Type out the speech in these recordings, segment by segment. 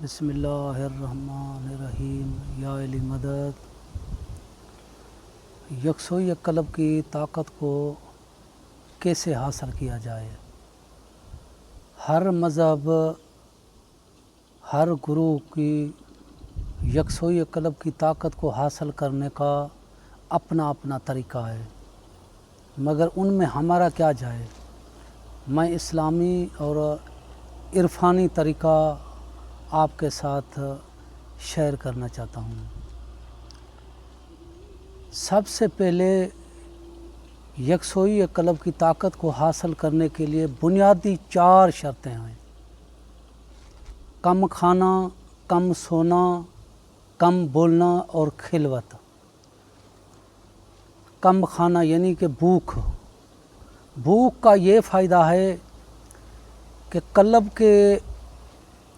بسم اللہ الرحمن الرحیم یا علی مدد۔ یکسوئی قلب کی طاقت کو کیسے حاصل کیا جائے؟ ہر مذہب، ہر گروہ کی یکسوئی قلب کی طاقت کو حاصل کرنے کا اپنا اپنا طریقہ ہے، مگر ان میں ہمارا کیا جائے؟ میں اسلامی اور عرفانی طریقہ آپ کے ساتھ شیئر کرنا چاہتا ہوں۔ سب سے پہلے یکسوئی قلب کی طاقت کو حاصل کرنے کے لیے بنیادی 4 شرطیں ہیں: کم کھانا، کم سونا، کم بولنا اور خلوت۔ کم کھانا یعنی کہ بھوک کا یہ فائدہ ہے کہ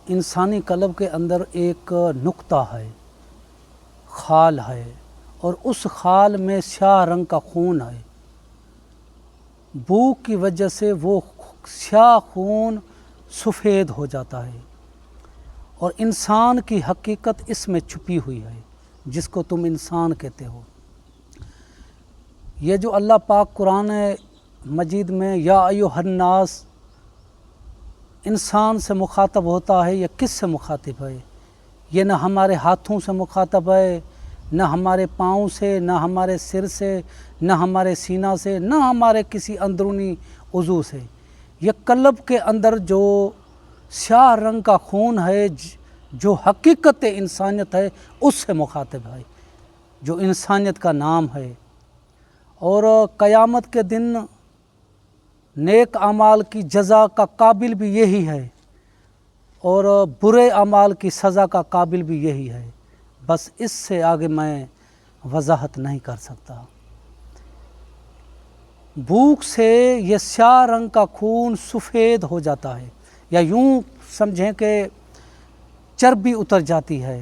انسانی قلب کے اندر ایک نقطہ ہے، خال ہے، اور اس خال میں سیاہ رنگ کا خون ہے۔ بھوک کی وجہ سے وہ سیاہ خون سفید ہو جاتا ہے، اور انسان کی حقیقت اس میں چھپی ہوئی ہے، جس کو تم انسان کہتے ہو۔ یہ جو اللہ پاک قرآن مجید میں یا ایھا الناس انسان سے مخاطب ہوتا ہے، یہ کس سے مخاطب ہے؟ یہ نہ ہمارے ہاتھوں سے مخاطب ہے، نہ ہمارے پاؤں سے، نہ ہمارے سر سے، نہ ہمارے سینہ سے، نہ ہمارے کسی اندرونی عضو سے۔ یہ قلب کے اندر جو سیاہ رنگ کا خون ہے، جو حقیقت انسانیت ہے، اس سے مخاطب ہے، جو انسانیت کا نام ہے۔ اور قیامت کے دن نیک اعمال کی جزا کا قابل بھی یہی ہے، اور برے اعمال کی سزا کا قابل بھی یہی ہے۔ بس اس سے آگے میں وضاحت نہیں کر سکتا۔ بھوک سے یہ سیاہ رنگ کا خون سفید ہو جاتا ہے، یا یوں سمجھیں کہ چربی اتر جاتی ہے،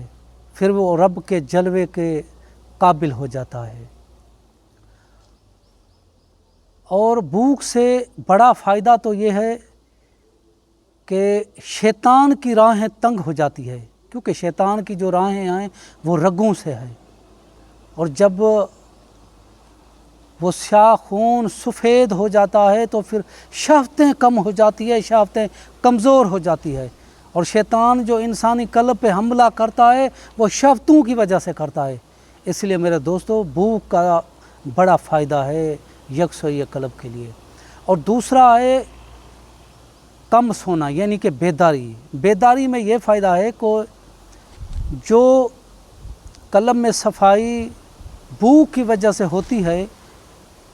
پھر وہ رب کے جلوے کے قابل ہو جاتا ہے۔ اور بھوک سے بڑا فائدہ تو یہ ہے کہ شیطان کی راہیں تنگ ہو جاتی ہے، کیونکہ شیطان کی جو راہیں ہیں وہ رگوں سے ہے، اور جب وہ سیاہ خون سفید ہو جاتا ہے تو پھر شہوتیں کم ہو جاتی ہے، شہوتیں کمزور ہو جاتی ہے۔ اور شیطان جو انسانی قلب پہ حملہ کرتا ہے وہ شہوتوں کی وجہ سے کرتا ہے۔ اس لیے میرے دوستو، بھوک کا بڑا فائدہ ہے یکسوئی قلب کے لیے۔ اور دوسرا ہے کم سونا، یعنی کہ بیداری میں یہ فائدہ ہے کہ جو قلب میں صفائی بھوک کی وجہ سے ہوتی ہے،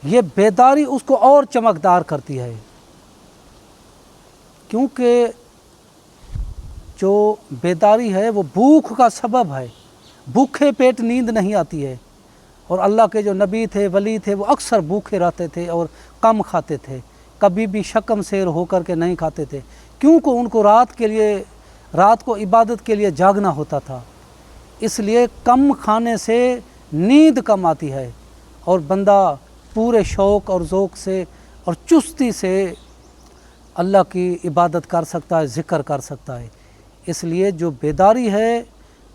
یہ بیداری اس کو اور چمکدار کرتی ہے، کیونکہ جو بیداری ہے وہ بھوک کا سبب ہے۔ بھوکے پیٹ نیند نہیں آتی ہے، اور اللہ کے جو نبی تھے، ولی تھے، وہ اکثر بھوکے رہتے تھے اور کم کھاتے تھے، کبھی بھی شکم سیر ہو کر کے نہیں کھاتے تھے، کیونکہ ان کو رات کو عبادت کے لیے جاگنا ہوتا تھا۔ اس لیے کم کھانے سے نیند کم آتی ہے، اور بندہ پورے شوق اور ذوق سے اور چستی سے اللہ کی عبادت کر سکتا ہے، ذکر کر سکتا ہے۔ اس لیے جو بیداری ہے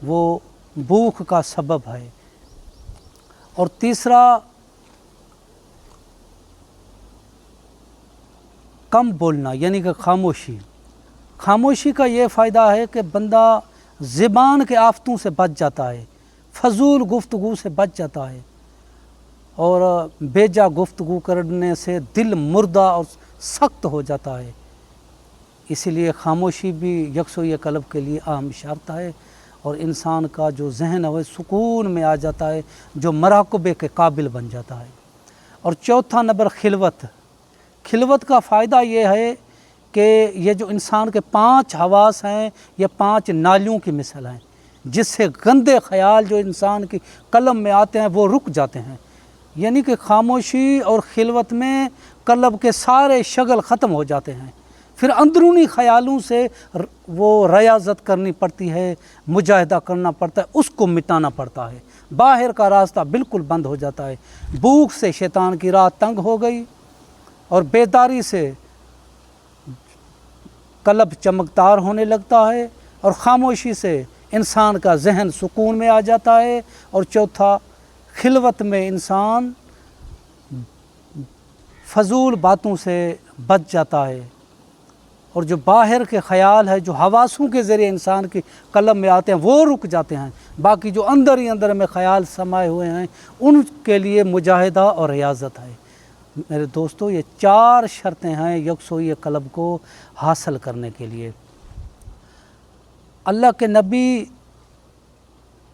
وہ بھوک کا سبب ہے۔ اور تیسرا کم بولنا، یعنی کہ خاموشی کا یہ فائدہ ہے کہ بندہ زبان کے آفتوں سے بچ جاتا ہے، فضول گفتگو سے بچ جاتا ہے، اور بیجا گفتگو کرنے سے دل مردہ اور سخت ہو جاتا ہے۔ اسی لیے خاموشی بھی یکسوئی قلب کے لیے اہم شرط ہے، اور انسان کا جو ذہن ہے وہ سکون میں آ جاتا ہے، جو مراقبے کے قابل بن جاتا ہے۔ اور چوتھا نمبر خلوت کا فائدہ یہ ہے کہ یہ جو انسان کے 5 حواس ہیں، یہ 5 نالیوں کی مثل ہیں، جس سے گندے خیال جو انسان کی قلب میں آتے ہیں وہ رک جاتے ہیں۔ یعنی کہ خاموشی اور خلوت میں قلب کے سارے شغل ختم ہو جاتے ہیں، پھر اندرونی خیالوں سے وہ ریاضت کرنی پڑتی ہے، مجاہدہ کرنا پڑتا ہے، اس کو مٹانا پڑتا ہے، باہر کا راستہ بالکل بند ہو جاتا ہے۔ بھوک سے شیطان کی راہ تنگ ہو گئی، اور بیداری سے قلب چمکدار ہونے لگتا ہے، اور خاموشی سے انسان کا ذہن سکون میں آ جاتا ہے، اور چوتھا خلوت میں انسان فضول باتوں سے بچ جاتا ہے، اور جو باہر کے خیال ہے جو حواسوں کے ذریعے انسان کی قلب میں آتے ہیں وہ رک جاتے ہیں، باقی جو اندر ہی اندر میں خیال سمائے ہوئے ہیں ان کے لیے مجاہدہ اور ریاضت ہے۔ میرے دوستو، یہ 4 شرطیں ہیں یکسوئی قلب کو حاصل کرنے کے لیے۔ اللہ کے نبی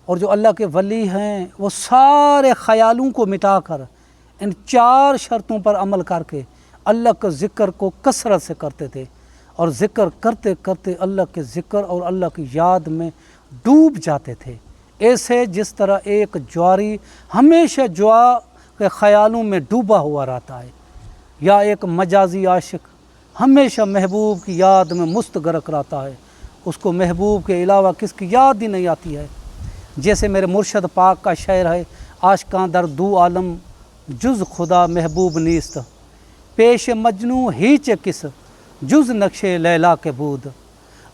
اور جو اللہ کے ولی ہیں وہ سارے خیالوں کو مٹا کر ان 4 شرطوں پر عمل کر کے اللہ کے ذکر کو کثرت سے کرتے تھے، اور ذکر کرتے کرتے اللہ کے ذکر اور اللہ کی یاد میں ڈوب جاتے تھے، ایسے جس طرح ایک جواری ہمیشہ جوا کے خیالوں میں ڈوبا ہوا رہتا ہے، یا ایک مجازی عاشق ہمیشہ محبوب کی یاد میں مستغرق رہتا ہے، اس کو محبوب کے علاوہ کس کی یاد ہی نہیں آتی ہے۔ جیسے میرے مرشد پاک کا شعر ہے، عاشقاں در دو عالم جز خدا محبوب نیست، پیش مجنوں ہیچ کس جز نقش لیلا کے بود۔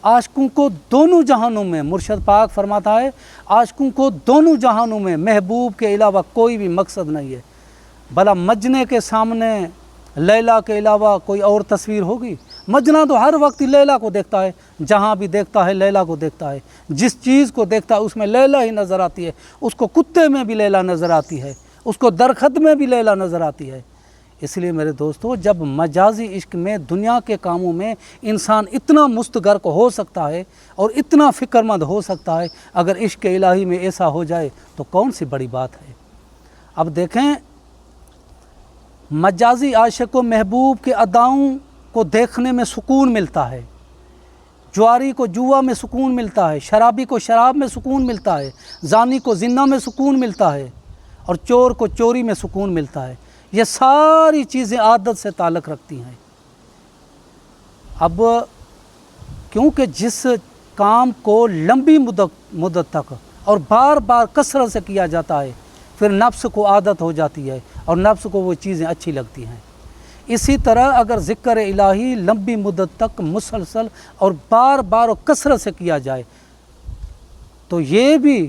عاشقوں کو دونوں جہانوں میں، مرشد پاک فرماتا ہے، عاشقوں کو دونوں جہانوں میں محبوب کے علاوہ کوئی بھی مقصد نہیں ہے۔ بھلا مجنے کے سامنے لیلا کے علاوہ کوئی اور تصویر ہوگی؟ مجنہ تو ہر وقت لیلا کو دیکھتا ہے، جہاں بھی دیکھتا ہے لیلا کو دیکھتا ہے، جس چیز کو دیکھتا ہے اس میں لیلا ہی نظر آتی ہے، اس کو کتے میں بھی لیلا نظر آتی ہے، اس کو درخت میں بھی لیلا نظر آتی ہے۔ اس لیے میرے دوستو، جب مجازی عشق میں دنیا کے کاموں میں انسان اتنا مستغرق ہو سکتا ہے اور اتنا فکر مند ہو سکتا ہے، اگر عشق الہی میں ایسا ہو جائے تو کون سی بڑی بات ہے۔ اب دیکھیں، مجازی عاشق کو محبوب کے اداؤں کو دیکھنے میں سکون ملتا ہے، جواری کو جوا میں سکون ملتا ہے، شرابی کو شراب میں سکون ملتا ہے، زانی کو زنا میں سکون ملتا ہے، اور چور کو چوری میں سکون ملتا ہے۔ یہ ساری چیزیں عادت سے تعلق رکھتی ہیں۔ اب کیونکہ جس کام کو لمبی مدت تک اور بار بار کثرت سے کیا جاتا ہے، پھر نفس کو عادت ہو جاتی ہے اور نفس کو وہ چیزیں اچھی لگتی ہیں۔ اسی طرح اگر ذکر الہی لمبی مدت تک مسلسل اور بار بار اور کثرت سے کیا جائے تو یہ بھی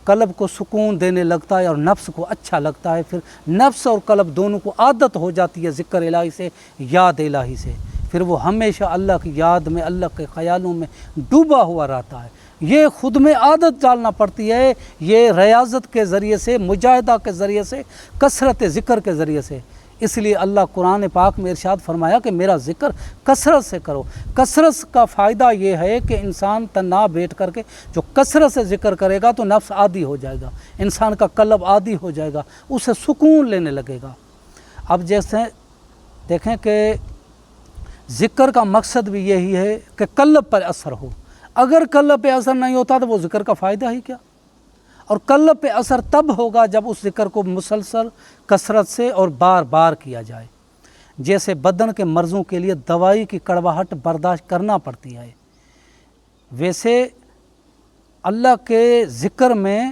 قلب کو سکون دینے لگتا ہے اور نفس کو اچھا لگتا ہے، پھر نفس اور قلب دونوں کو عادت ہو جاتی ہے ذکر الہی سے، یاد الہی سے، پھر وہ ہمیشہ اللہ کی یاد میں، اللہ کے خیالوں میں ڈوبا ہوا رہتا ہے۔ یہ خود میں عادت ڈالنا پڑتی ہے، یہ ریاضت کے ذریعے سے، مجاہدہ کے ذریعے سے، کثرت ذکر کے ذریعے سے۔ اس لیے اللہ قرآن پاک میں ارشاد فرمایا کہ میرا ذکر کثرت سے کرو۔ کثرت کا فائدہ یہ ہے کہ انسان تنہا بیٹھ کر کے جو کثرت سے ذکر کرے گا تو نفس عادی ہو جائے گا، انسان کا قلب عادی ہو جائے گا، اسے سکون لینے لگے گا۔ اب جیسے دیکھیں کہ ذکر کا مقصد بھی یہی ہے کہ قلب پر اثر ہو۔ اگر قلب پہ اثر نہیں ہوتا تو وہ ذکر کا فائدہ ہی کیا؟ اور قلب پہ اثر تب ہوگا جب اس ذکر کو مسلسل کثرت سے اور بار بار کیا جائے۔ جیسے بدن کے مرضوں کے لیے دوائی کی کڑواہٹ برداشت کرنا پڑتی ہے، ویسے اللہ کے ذکر میں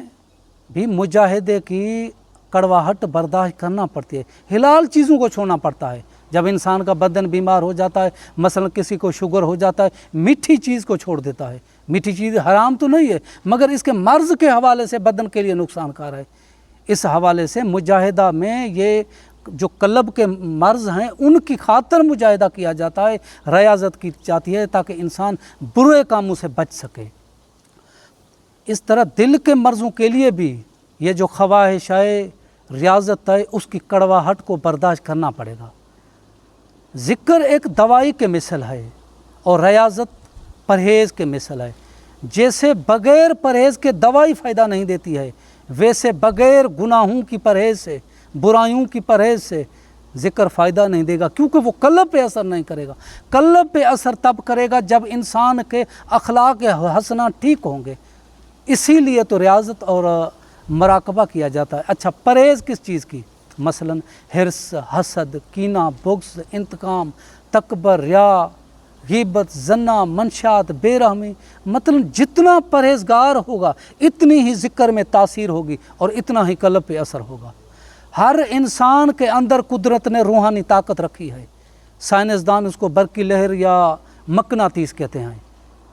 بھی مجاہدے کی کڑواہٹ برداشت کرنا پڑتی ہے، حلال چیزوں کو چھوڑنا پڑتا ہے۔ جب انسان کا بدن بیمار ہو جاتا ہے، مثلا کسی کو شوگر ہو جاتا ہے، میٹھی چیز کو چھوڑ دیتا ہے۔ میٹھی چیز حرام تو نہیں ہے، مگر اس کے مرض کے حوالے سے بدن کے لیے نقصان کار ہے۔ اس حوالے سے مجاہدہ میں یہ جو قلب کے مرض ہیں ان کی خاطر مجاہدہ کیا جاتا ہے، ریاضت کی جاتی ہے تاکہ انسان برے کاموں سے بچ سکے۔ اس طرح دل کے مرضوں کے لیے بھی یہ جو خواہش ہے، ریاضت ہے، اس کی کڑواہٹ کو برداشت کرنا پڑے گا۔ ذکر ایک دوائی کے مثل ہے اور ریاضت پرہیز کے مثل ہے۔ جیسے بغیر پرہیز کے دوائی فائدہ نہیں دیتی ہے، ویسے بغیر گناہوں کی پرہیز سے، برائیوں کی پرہیز سے ذکر فائدہ نہیں دے گا، کیونکہ وہ قلب پہ اثر نہیں کرے گا۔ قلب پہ اثر تب کرے گا جب انسان کے اخلاق حسنہ ٹھیک ہوں گے، اسی لیے تو ریاضت اور مراقبہ کیا جاتا ہے۔ اچھا، پرہیز کس چیز کی؟ مثلا حرص، حسد، کینہ، بغض، انتقام، تکبر، ریا، غیبت، زنا، منشات، بے رحمی، مطلب جتنا پرہیزگار ہوگا اتنی ہی ذکر میں تاثیر ہوگی اور اتنا ہی قلب پہ اثر ہوگا۔ ہر انسان کے اندر قدرت نے روحانی طاقت رکھی ہے، سائنسدان اس کو برقی لہر یا مقناطیس کہتے ہیں۔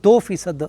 2%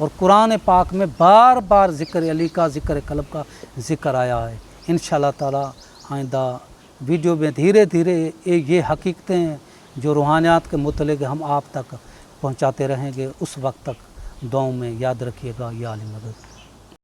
اور قرآن پاک میں بار بار ذکر علی کا، ذکر قلب کا ذکر آیا ہے۔ انشاءاللہ تعالی آئندہ ویڈیو میں دھیرے دھیرے یہ حقیقتیں جو روحانیات کے متعلق ہم آپ تک پہنچاتے رہیں گے۔ اس وقت تک دعاؤں میں یاد رکھیے گا۔ یا علی مدد۔